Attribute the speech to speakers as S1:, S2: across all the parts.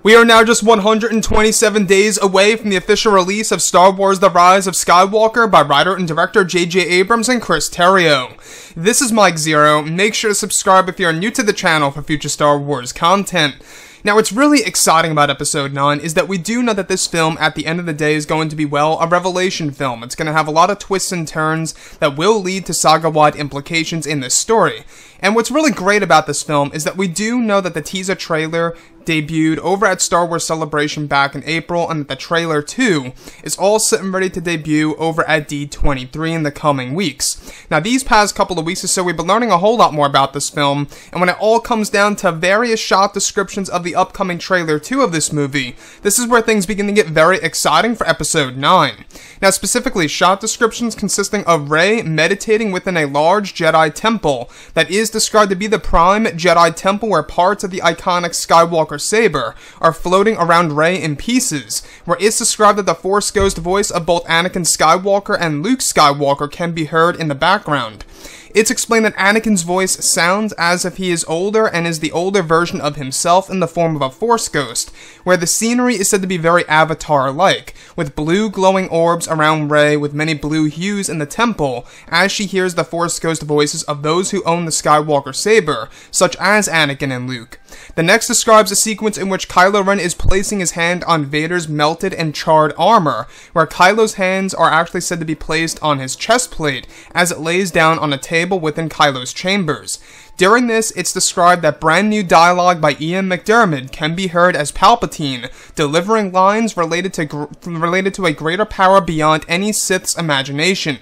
S1: We are now just 127 days away from the official release of Star Wars The Rise of Skywalker by writer and director J.J. Abrams and Chris Terrio. This is Mike Zero. Make sure to subscribe if you are new to the channel for future Star Wars content. Now, what's really exciting about Episode 9 is that we do know that this film, at the end of the day, is going to be, well, a revelation film. It's going to have a lot of twists and turns that will lead to saga-wide implications in this story. And what's really great about this film is that we do know that the teaser trailer debuted over at Star Wars Celebration back in April, and that the trailer 2 is all set and ready to debut over at D23 in the coming weeks. Now, these past couple of weeks or so, we've been learning a whole lot more about this film, and when it all comes down to various shot descriptions of the upcoming trailer 2 of this movie, this is where things begin to get very exciting for Episode 9. Now, specifically, shot descriptions consisting of Rey meditating within a large Jedi temple that is described to be the Prime Jedi Temple, where parts of the iconic Skywalker saber are floating around Rey in pieces, where it's described that the Force Ghost voice of both Anakin Skywalker and Luke Skywalker can be heard in the background. It's explained that Anakin's voice sounds as if he is older and is the older version of himself in the form of a Force Ghost, where the scenery is said to be very Avatar-like, with blue glowing orbs around Rey with many blue hues in the temple as she hears the Force Ghost voices of those who own the Skywalker saber, such as Anakin and Luke. The next describes a sequence in which Kylo Ren is placing his hand on Vader's melted and charred armor, where Kylo's hands are actually said to be placed on his chest plate as it lays down on a table within Kylo's chambers. During this, it's described that brand new dialogue by Ian McDiarmid can be heard as Palpatine, delivering lines related to a greater power beyond any Sith's imagination.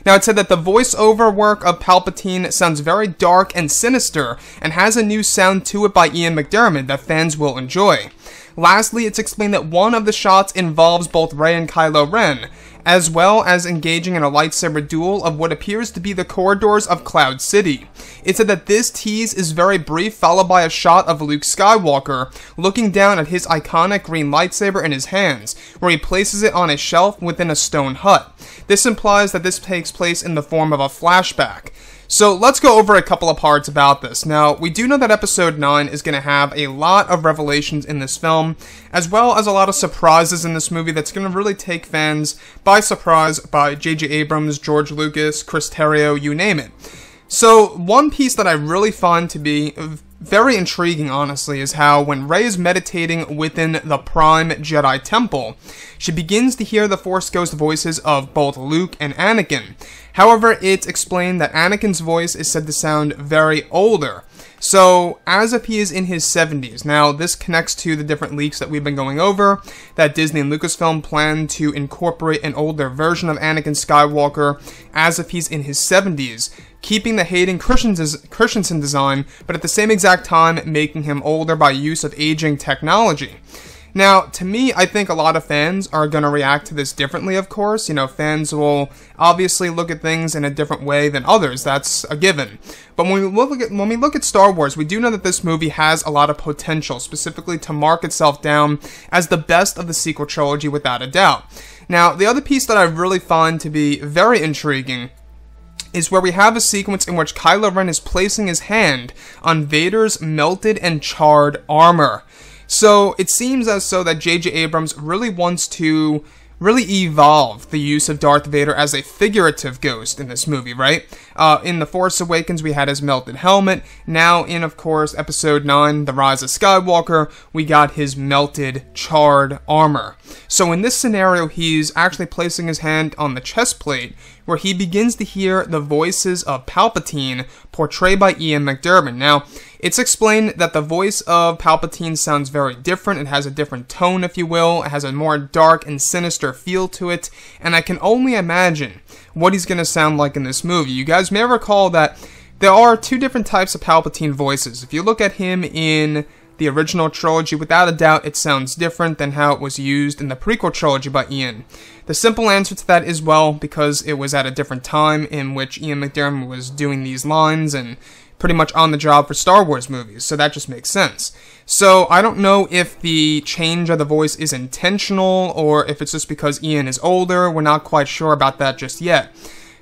S1: Now, it said that the voiceover work of Palpatine sounds very dark and sinister, and has a new sound to it by Ian McDiarmid that fans will enjoy. Lastly, it's explained that one of the shots involves both Rey and Kylo Ren, as well as engaging in a lightsaber duel of what appears to be the corridors of Cloud City. It said that this tease is very brief, followed by a shot of Luke Skywalker looking down at his iconic green lightsaber in his hands, where he places it on a shelf within a stone hut. This implies that this takes place in the form of a flashback. So let's go over a couple of parts about this. Now, we do know that Episode 9 is going to have a lot of revelations in this film, as well as a lot of surprises in this movie that's going to really take fans by surprise by J.J. Abrams, George Lucas, Chris Terrio, you name it. So, one piece that I really find to be very intriguing, honestly, is how when Rey is meditating within the Prime Jedi Temple, she begins to hear the Force Ghost voices of both Luke and Anakin. However, it's explained that Anakin's voice is said to sound very older, so as if he is in his 70s. Now, this connects to the different leaks that we've been going over, that Disney and Lucasfilm plan to incorporate an older version of Anakin Skywalker as if he's in his 70s, keeping the Hayden Christensen design, but at the same exact time making him older by use of aging technology. Now, to me, I think a lot of fans are going to react to this differently, of course. You know, fans will obviously look at things in a different way than others. That's a given. But when we look at Star Wars, we do know that this movie has a lot of potential, specifically to mark itself down as the best of the sequel trilogy without a doubt. Now, the other piece that I really find to be very intriguing is where we have a sequence in which Kylo Ren is placing his hand on Vader's melted and charred armor. So, it seems as though that J.J. Abrams really wants to evolve the use of Darth Vader as a figurative ghost in this movie, right? In The Force Awakens, we had his melted helmet. Now, in, of course, Episode 9, The Rise of Skywalker, we got his melted, charred armor. So, in this scenario, he's actually placing his hand on the chest plate, where he begins to hear the voices of Palpatine, portrayed by Ian McDiarmid. Now, it's explained that the voice of Palpatine sounds very different. It has a different tone, if you will. It has a more dark and sinister feel to it, and I can only imagine what he's going to sound like in this movie. You guys may recall that there are two different types of Palpatine voices. If you look at him in the original trilogy, without a doubt, it sounds different than how it was used in the prequel trilogy by Ian. The simple answer to that is, well, because it was at a different time in which Ian McDiarmid was doing these lines and pretty much on the job for Star Wars movies, so that just makes sense. So, I don't know if the change of the voice is intentional, or if it's just because Ian is older. We're not quite sure about that just yet.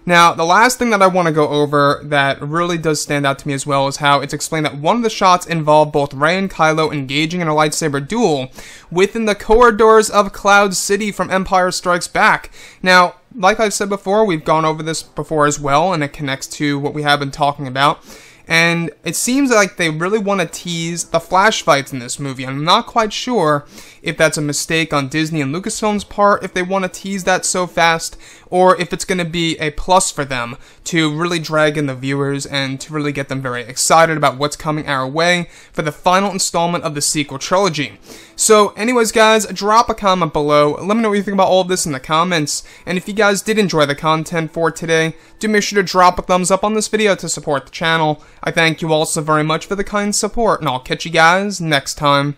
S1: Now, the last thing that I want to go over that really does stand out to me as well is how it's explained that one of the shots involved both Rey and Kylo engaging in a lightsaber duel within the corridors of Cloud City from Empire Strikes Back. Now, like I've said before, we've gone over this before as well, and it connects to what we have been talking about. And it seems like they really want to tease the flash fights in this movie. I'm not quite sure if that's a mistake on Disney and Lucasfilm's part, if they want to tease that so fast, or if it's going to be a plus for them to really drag in the viewers and to really get them very excited about what's coming our way for the final installment of the sequel trilogy. So anyways guys, drop a comment below, let me know what you think about all of this in the comments, and if you guys did enjoy the content for today, do make sure to drop a thumbs up on this video to support the channel. I thank you all so very much for the kind support, and I'll catch you guys next time.